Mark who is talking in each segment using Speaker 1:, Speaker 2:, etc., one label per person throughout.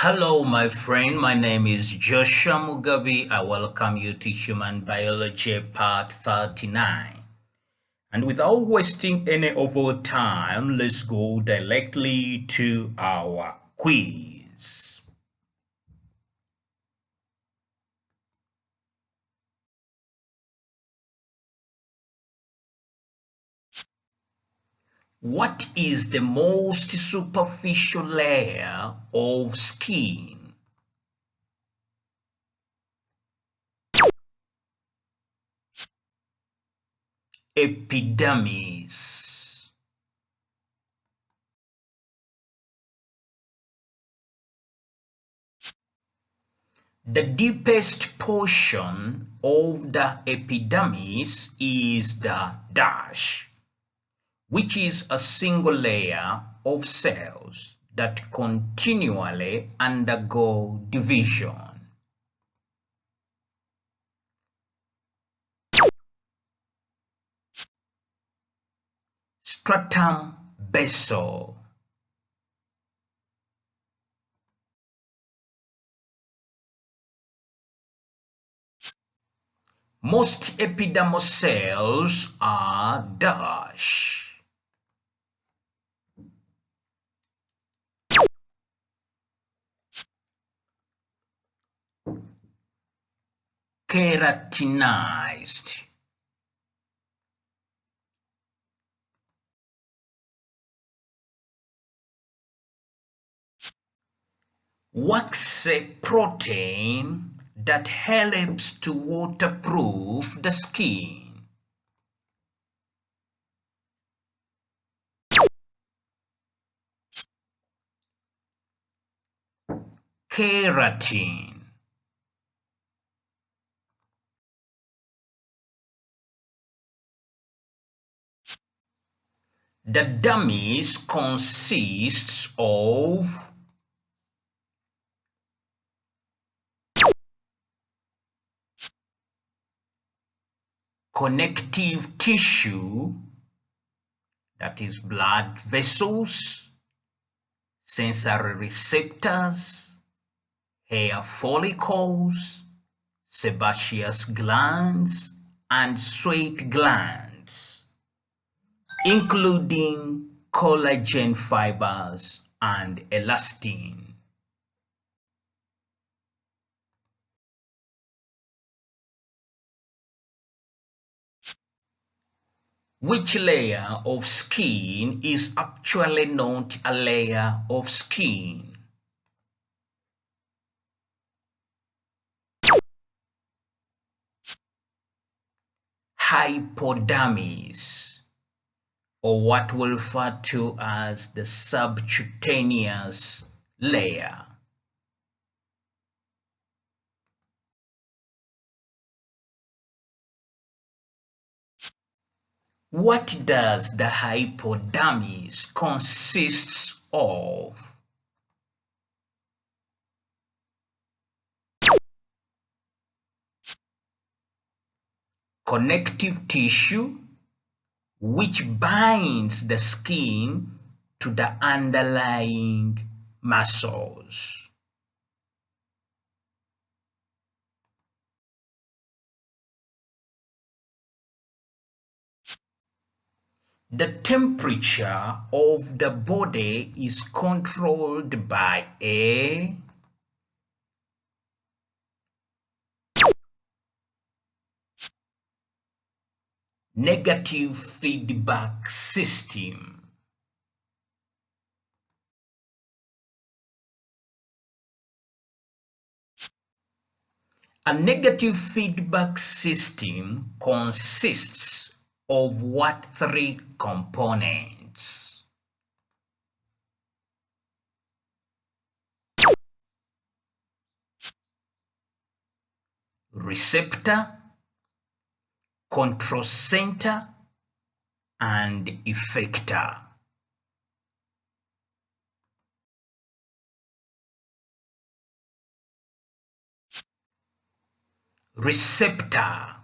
Speaker 1: Hello, my friend. My name is Joshua Mugabi. I welcome you to Human Biology Part 39. And without wasting any of our time, let's go directly to our quiz. What is the most superficial layer of skin? Epidermis. The deepest portion of the epidermis is the dash, which is a single layer of cells that continually undergo division. Stratum basal. Most epidermal cells are dash. Keratinized. Waxy protein that helps to waterproof the skin. Keratin. The dermis consists of connective tissue, that is blood vessels, sensory receptors, hair follicles, sebaceous glands, and sweat glands, including collagen fibers and elastin. Which layer of skin is actually not a layer of skin? Hypodermis, or what we refer to as the subcutaneous layer. What does the hypodermis consists of? Connective tissue, which binds the skin to the underlying muscles. The temperature of the body is controlled by a negative feedback system. A negative feedback system consists of what three components? Receptor, control center, and effector. Receptor.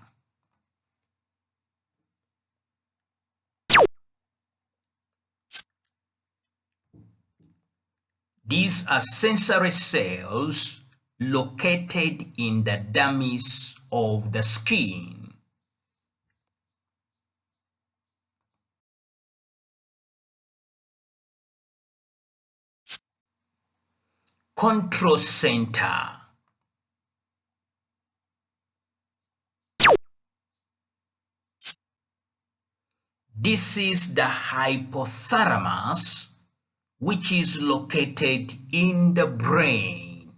Speaker 1: These are sensory cells located in the dermis of the skin. Control center. This is the hypothalamus, which is located in the brain.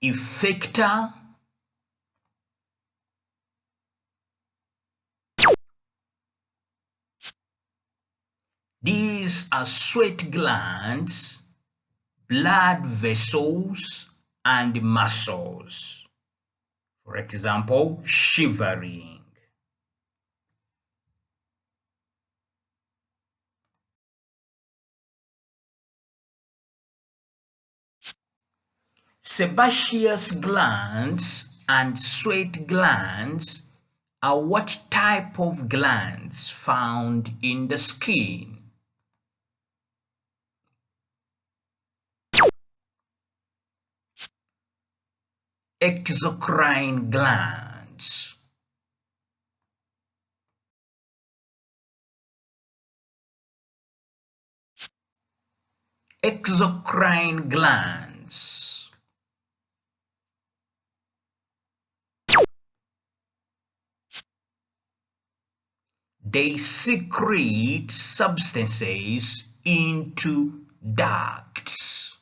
Speaker 1: Effector. These are sweat glands, blood vessels, and muscles. For example, shivering. Sebaceous glands and sweat glands are what type of glands found in the skin? Exocrine glands. Exocrine glands. They secrete substances into ducts.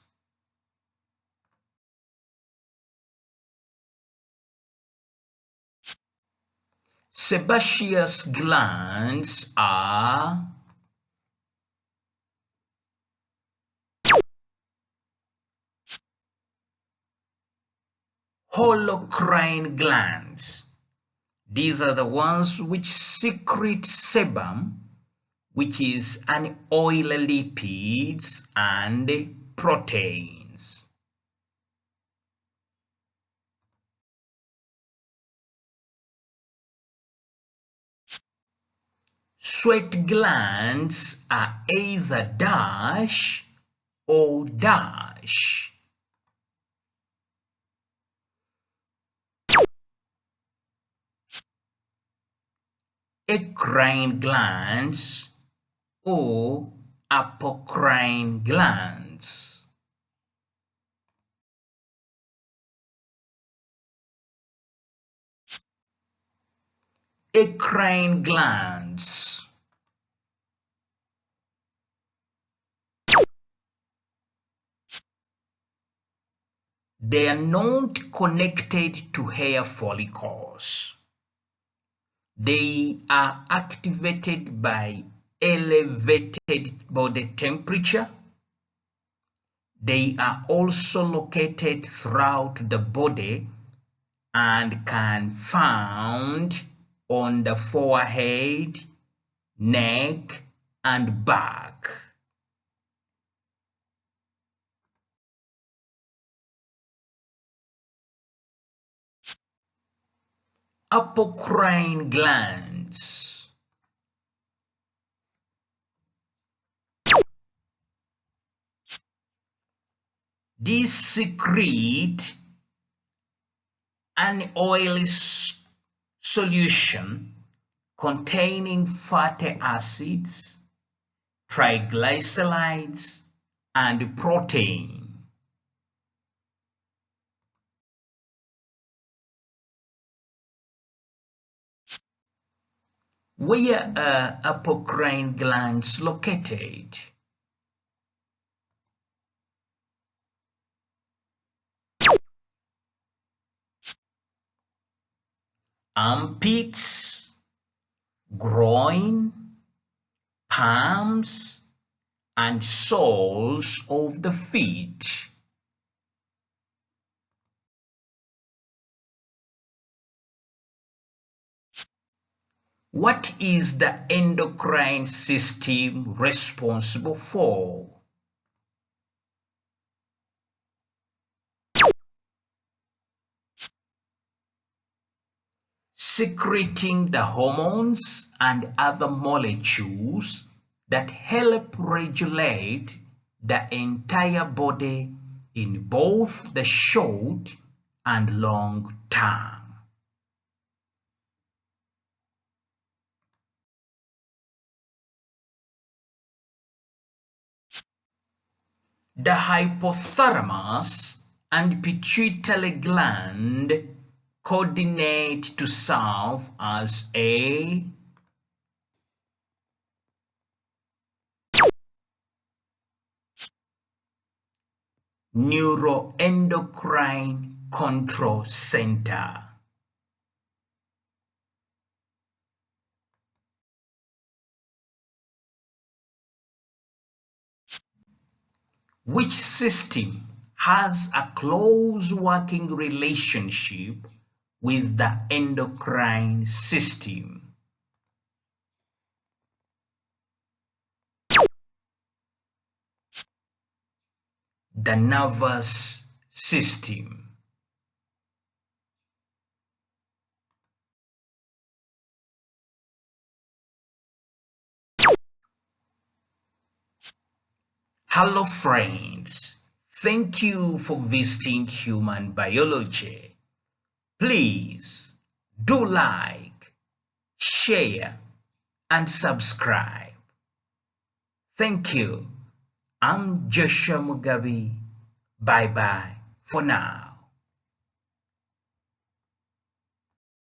Speaker 1: Sebaceous glands are holocrine glands. These are the ones which secrete sebum, which is an oil lipids and proteins. Sweat glands are either dash or dash. Endocrine glands or apocrine glands. Endocrine glands. They are not connected to hair follicles. They are activated by elevated body temperature. They are also located throughout the body and can be found on the forehead, neck, and back. Apocrine glands. These secrete an oily solution containing fatty acids, triglycerides, and protein. Where are apocrine glands located? Armpits, groin, palms, and soles of the feet. What is the endocrine system responsible for? secreting the hormones and other molecules that help regulate the entire body in both the short and long term. The hypothalamus and pituitary gland coordinate to serve as a neuroendocrine control center. Which system has a close working relationship with the endocrine system? The nervous system. Hello friends, thank you for visiting Human Biology. Please do like, share, and subscribe. Thank you. I'm Joshua Mugabi. Bye bye for now.